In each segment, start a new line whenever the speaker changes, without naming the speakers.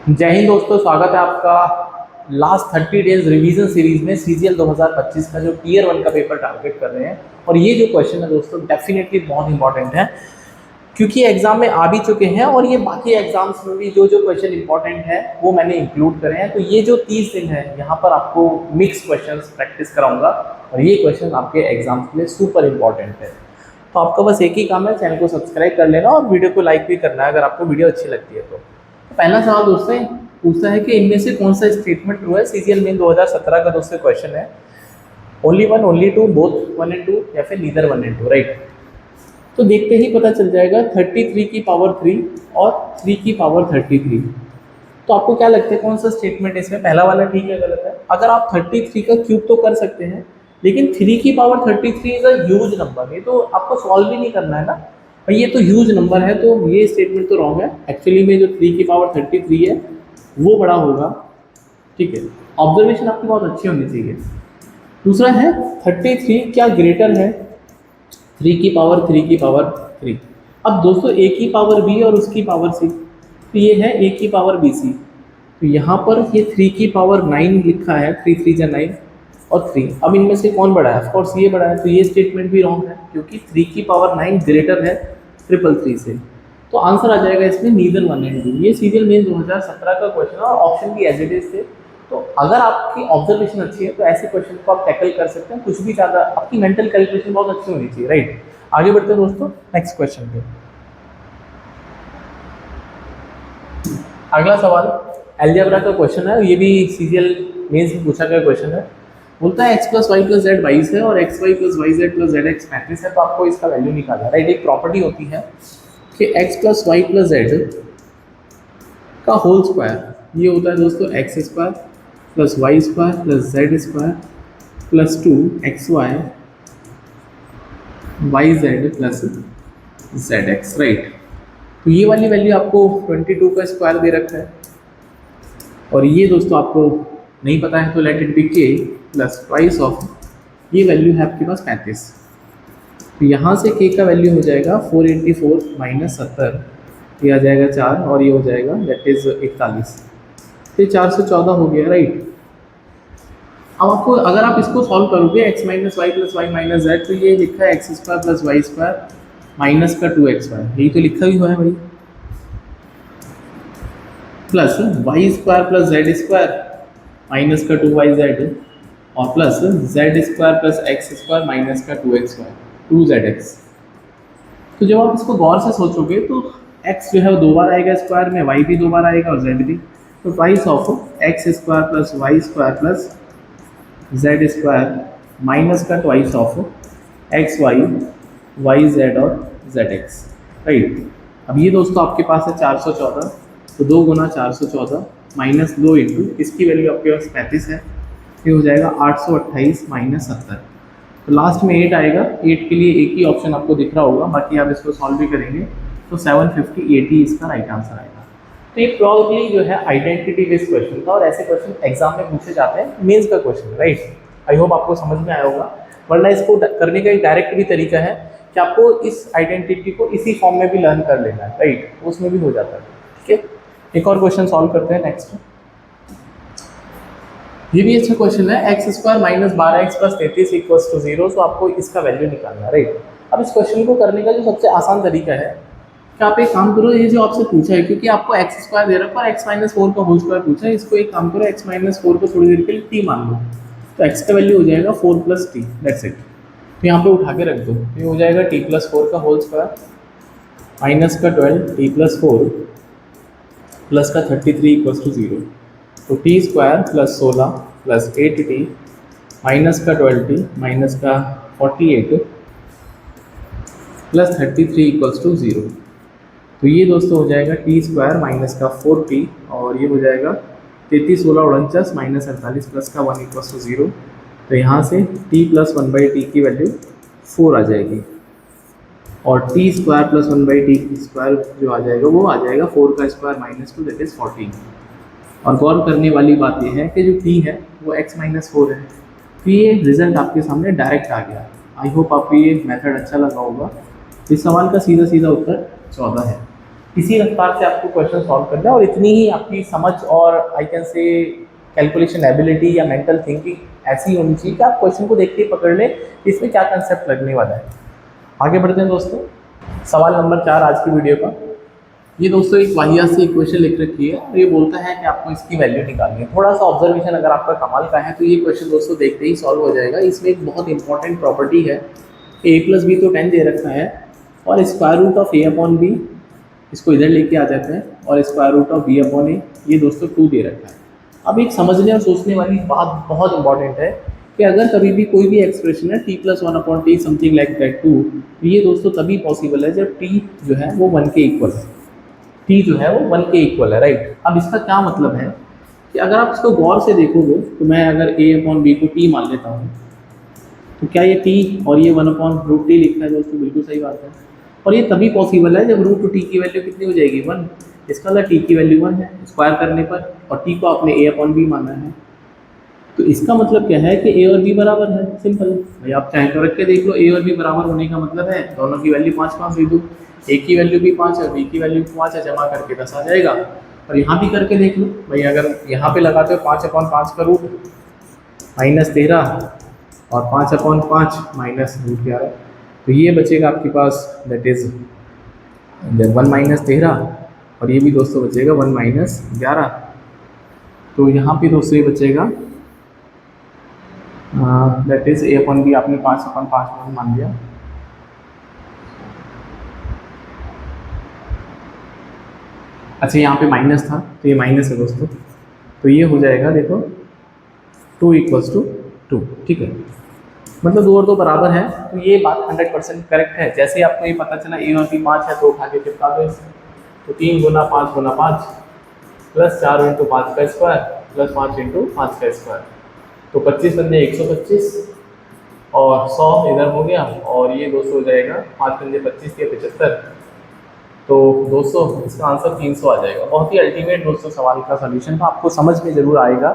जय हिंद दोस्तों, स्वागत है आपका लास्ट 30 डेज रिवीजन सीरीज में सीजीएल 2025 का जो टीयर 1 का पेपर टारगेट कर रहे हैं। और ये जो क्वेश्चन है दोस्तों डेफिनेटली बहुत इंपॉर्टेंट है, क्योंकि एग्जाम में आ भी चुके हैं और ये बाकी एग्जाम्स में भी जो जो क्वेश्चन इंपॉर्टेंट है वो मैंने इंक्लूड करे हैं। तो ये जो 30 दिन है यहाँ पर आपको मिक्स क्वेश्चन प्रैक्टिस कराऊंगा और ये क्वेश्चन आपके एग्जाम्स के लिए सुपर इंपॉर्टेंट है। तो आपका बस एक ही काम है, चैनल को सब्सक्राइब कर लेना और वीडियो को लाइक भी करना है अगर आपको वीडियो अच्छी लगती है तो। पहला सवाल दोस्तों पूछता है कि इनमें से कौन सा स्टेटमेंट ट्रू है। सीजीएल मेन 2017 का दोस्तों क्वेश्चन है। Only one, only two, both 1 and 2 या फिर नीदर 1 and 2, राइट। तो देखते ही पता चल जाएगा 33 की पावर 3 और 3 की पावर 33। तो आपको क्या लगता है कौन सा स्टेटमेंट इसमें पहला वाला ठीक है गलत है? अगर आप 33 का क्यूब तो कर सकते हैं, लेकिन 3 की power 33 is a huge number, ये तो आपको सॉल्व भी नहीं करना है ना भाई, ये तो ह्यूज नंबर है। तो ये स्टेटमेंट तो रॉन्ग है। एक्चुअली में जो 3 की पावर 33 है वो बड़ा होगा, ठीक है। ऑब्जर्वेशन आपकी बहुत अच्छी होनी चाहिए। दूसरा है 33 क्या ग्रेटर है 3 की पावर 3 की पावर 3। अब दोस्तों ए की पावर बी और उसकी पावर सी, तो ये है ए की पावर बी सी। तो यहाँ पर ये 3 की पावर 9 लिखा है, 3 3 जा 9 और 3। अब इनमें से कौन बड़ा है? ऑफकोर्स ये बड़ा है, तो ये स्टेटमेंट भी रॉन्ग है क्योंकि 3 की पावर 9 ग्रेटर है 333 से। तो आंसर आ जाएगा इसमें नीदर 1 and 2। ये सीरियल मेन 2017 का क्वेश्चन है और ऑप्शन भी एज इट इज थे। तो अगर आपकी ऑब्जर्वेशन अच्छी है तो ऐसे क्वेश्चन को आप टैकल कर सकते हैं। कुछ भी ज़्यादा आपकी मेंटल कैलकुलेशन बहुत अच्छी होनी चाहिए, राइट। आगे बढ़ते हैं दोस्तों नेक्स्ट क्वेश्चन पे। अगला सवाल अलजेब्रा का क्वेश्चन है, ये भी सीजीएल मेंस में पूछा गया क्वेश्चन है। बोलता है x plus y plus z 22 है और x y plus y z plus z x 35 है। तो आपको इसका वैल्यू निकालना है, राइट। एक प्रॉपर्टी होती है कि x plus y plus z का होल स्क्वायर ये होता है दोस्तों x square plus y square plus z square plus 2 x y y z plus z x, right. तो ये वाली वैल्यू आपको 22 का स्क्वायर दे रखा है और ये दोस्तों आपको नहीं पता है तो लेट इट बी के प्लस ट्वाइस ऑफ ये वैल्यू है आपके पास 35। तो यहाँ से के का वैल्यू हो जाएगा 484 माइनस 70, ये आ जाएगा 4 और ये हो जाएगा दैट इज 41। तो 414 हो गया, राइट। अब आपको अगर आप इसको सॉल्व करोगे x minus y plus y minus z, तो ये लिखा है x square plus y square minus का 2x वाई, यही तो लिखा भी हुआ है भाई, plus y square plus z square minus का 2y जेड और plus z square plus x square minus का 2x वाई 2zx। तो जब आप इसको गौर से सोचोगे तो x जो है वो 2 बार आएगा स्क्वायर में, y भी 2 बार आएगा और z भी। तो twice of x square plus y square plus z square minus का twice of x y y z और जेड एक्स, राइट। अब ये दोस्तों आपके पास है 414, तो 2 गुना 414 माइनस 2 इंटू इसकी वैल्यू आपके पास 35 है, ये हो जाएगा 828 माइनस 70। तो लास्ट में 8 आएगा, 8 के लिए एक ही ऑप्शन आपको दिख रहा होगा, बाकी आप इसको सॉल्व भी करेंगे तो 750 इसका राइट आंसर आएगा। तो ये प्रॉब्ली जो है आइडेंटिटी बेस्ड क्वेश्चन था और ऐसे क्वेश्चन एग्जाम में पूछे जाते हैं, मेंस का क्वेश्चन, राइट। आई होप आपको समझ में आया होगा। वरना इसको करने का एक डायरेक्ट भी तरीका है कि आपको इस आइडेंटिटी को इसी फॉर्म में भी लर्न कर लेना है, राइट, उसमें भी हो जाता है, ठीक है। एक और क्वेश्चन सॉल्व करते हैं नेक्स्ट। ये भी अच्छा क्वेश्चन है, x square minus 12x plus 33 equals to 0। तो आपको इसका वैल्यू निकालना है, राइट। अब इस क्वेश्चन को करने का जो सबसे आसान तरीका है कि आप एक काम करो, ये जो आपसे पूछा है क्योंकि आपको एक्स स्क्वायर दे रखा है और एक्स माइनस 4 का होल स्क्वायर पूछा है, इसको एक काम करो एक्स माइनस 4 को थोड़ी देर के लिए टी मान लो। तो एक्स का वैल्यू हो जाएगा 4 प्लस टी, दैट्स इट। तो यहाँ पे उठा के रख दो, ये हो जाएगा टी प्लस 4 का होल स्क्वायर माइनस का 12 टी प्लस 4 प्लस का 33 इक्वल्स टू 0। तो t square plus 16 plus 8t minus का 12t माइनस का 48 प्लस 33 इक्वल्स टू 0। तो ये दोस्तों हो जाएगा टी स्क्वायर माइनस का 4t और ये हो जाएगा 33 16 49 माइनस 48 प्लस का 1 इक्वल्स टू 0। तो यहाँ से t प्लस 1/t की वैल्यू 4 आ जाएगी और T square plus 1/t square जो आ जाएगा वो आ जाएगा 4 का स्क्वायर माइनस 2 दैट इज 14। और गौर करने वाली बात यह है कि जो t है वो x माइनस 4 है। तो ये रिजल्ट आपके सामने डायरेक्ट आ गया। आई होप आपको ये मेथड अच्छा लगा होगा। इस सवाल का सीधा सीधा उत्तर 14 है। इसी रफ्तार से आपको क्वेश्चन सॉल्व करना है और इतनी ही आपकी समझ और I can say calculation ability या मेंटल थिंकिंग ऐसी होनी चाहिए कि आप क्वेश्चन को देख के पकड़ लें इसमें क्या कंसेप्ट लगने वाला है। आगे बढ़ते हैं दोस्तों, सवाल नंबर 4 आज की वीडियो का। ये दोस्तों एक वाहियात से इक्वेशन लिख रखी है और ये बोलता है कि आपको इसकी वैल्यू निकालनी है। थोड़ा सा ऑब्जर्वेशन अगर आपका कमाल का है तो ये क्वेश्चन दोस्तों देखते ही सॉल्व हो जाएगा। इसमें एक बहुत इंपॉर्टेंट प्रॉपर्टी है, ए प्लस बी तो 10 दे रखा है और square root of a upon b, इसको इधर लेके आ जाते हैं, और square root of b upon a, ये दोस्तों 2 दे रखा है। अब एक समझने और सोचने वाली बात बहुत इंपॉर्टेंट है कि अगर कभी भी कोई भी एक्सप्रेशन है T plus 1 upon T something like that 2, ये दोस्तों तभी पॉसिबल है जब टी जो है वो 1 के इक्वल है। टी जो है वो 1 के इक्वल है, राइट। अब इसका क्या मतलब है कि अगर आप इसको गौर से देखोगे तो मैं अगर ए अपॉन बी को टी मान लेता हूँ तो क्या ये टी और ये 1 अपॉन रूट टी लिखा है दोस्तों, बिल्कुल सही बात है। और ये तभी पॉसिबल है जब रूट टी की वैल्यू कितनी हो जाएगी 1, इसका मतलब टी की वैल्यू 1 है स्क्वायर करने पर, और टी को आपने ए अपॉन बी माना है। तो इसका मतलब क्या है कि ए और बी बराबर है, सिंपल भाई। आप चाहे तो रख के देख लो, ए और बी बराबर होने का मतलब है दोनों की वैल्यू 5 दे दो, ए की वैल्यू भी 5 है, बी की वैल्यू 5 है, जमा करके 10 आ जाएगा। और यहाँ भी करके देख लो भाई, अगर यहाँ पे लगाते हो 5/5 का रूट -13 और 5/5 -√11, तो ये बचेगा आपके पास, दैट इज 1 - 13, और ये भी दोस्तों बचेगा 1 - 11। तो यहाँ पे दोस्तों ये बचेगा that is a upon b आपने 5/5 मान लिया। अच्छा यहाँ पे माइनस था तो ये माइनस है दोस्तों, तो ये हो जाएगा देखो 2 = 2, ठीक है। मतलब 2 और 2 बराबर है, तो ये बात 100% करेक्ट है। जैसे आपको ये पता चला ए और बी 5 है तो उठा के चिपका दो इसे, तो 3 × 5 × 5 प्लस 4 × 5 का स्क्वायर प्लस 5 × 5 का स्क्वायर, तो 25 पंजे 125 और 100 इधर हो गया, और ये 200 हो जाएगा, 5 पंजे 25 के 75, तो दोस्तों इसका आंसर 300 आ जाएगा। बहुत ही अल्टीमेट दोस्तों सवाल का सलूशन था, आपको समझ में ज़रूर आएगा।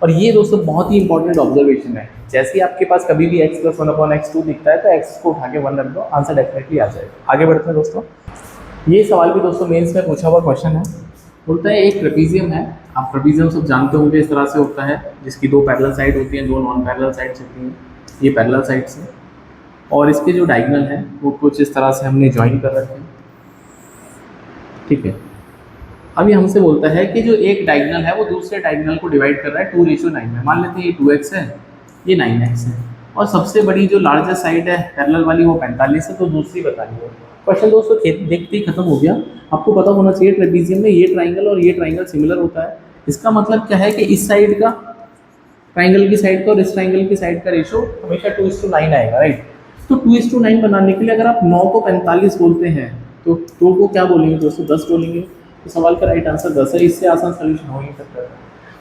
और ये दोस्तों बहुत ही इंपॉर्टेंट ऑब्जर्वेशन है, जैसे ही आपके पास कभी भी x + 1/x2 दिखता है तो x को उठा के 1 रख दो, आंसर डेफिनेटली आ जाएगा। आगे बढ़ते हैं दोस्तों, ये सवाल भी दोस्तों मेंस में पूछा हुआ क्वेश्चन है। बोलता है एक ट्रेपीजियम है, आप ट्रेपीजियम सब जानते होंगे, इस तरह से होता है जिसकी 2 पैरेलल साइड होती हैं, 2 नॉन पैरेलल साइड्स होती हैं, ये पैरेलल साइड्स हैं, और इसके जो डायगोनल हैं वो कुछ इस तरह से हमने ज्वाइन कर रखे हैं, ठीक है। अभी हमसे बोलता है कि जो एक डायगोनल है वो दूसरे डायगोनल को डिवाइड कर रहा है 2:9 में। मान लेते हैं ये 2x है, ये 9x है, और सबसे बड़ी जो लार्जेस्ट साइड है पैरेलल वाली वो 45 है, तो दूसरी बतानी है। क्वेश्चन दोस्तों देखते ही खत्म हो गया। आपको पता होना चाहिए ट्रेपीजियम में ये ट्राइंगल और ये ट्राइंगल सिमिलर होता है। इसका मतलब क्या है कि इस साइड का ट्राइंगल की साइड का और इस ट्राइंगल की साइड का रेशो हमेशा 2:9 आएगा, राइट। तो 2:9 बनाने के लिए अगर आप 9 को 45 बोलते हैं तो 2 को क्या बोलेंगे दोस्तों, 10 बोलेंगे, तो सवाल का राइट आंसर 10 है। इससे आसान सोल्यूशन हो नहीं सकता।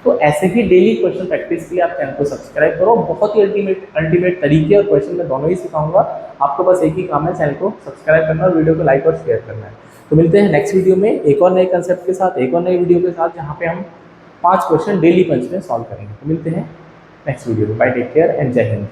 तो ऐसे ही डेली क्वेश्चन प्रैक्टिस के लिए आप चैनल को सब्सक्राइब करो। बहुत ही अल्टीमेट तरीके और क्वेश्चन मैं दोनों ही सिखाऊंगा। आपको बस एक ही काम है, चैनल को सब्सक्राइब करना और वीडियो को लाइक और शेयर करना है। तो मिलते हैं नेक्स्ट वीडियो में एक और नए कंसेप्ट के साथ, एक और नई वीडियो के साथ, जहाँ पे हम 5 क्वेश्चन डेली पंच में सॉल्व करेंगे। तो मिलते हैं नेक्स्ट वीडियो में। बाय, टेक केयर एंड जय हिंद।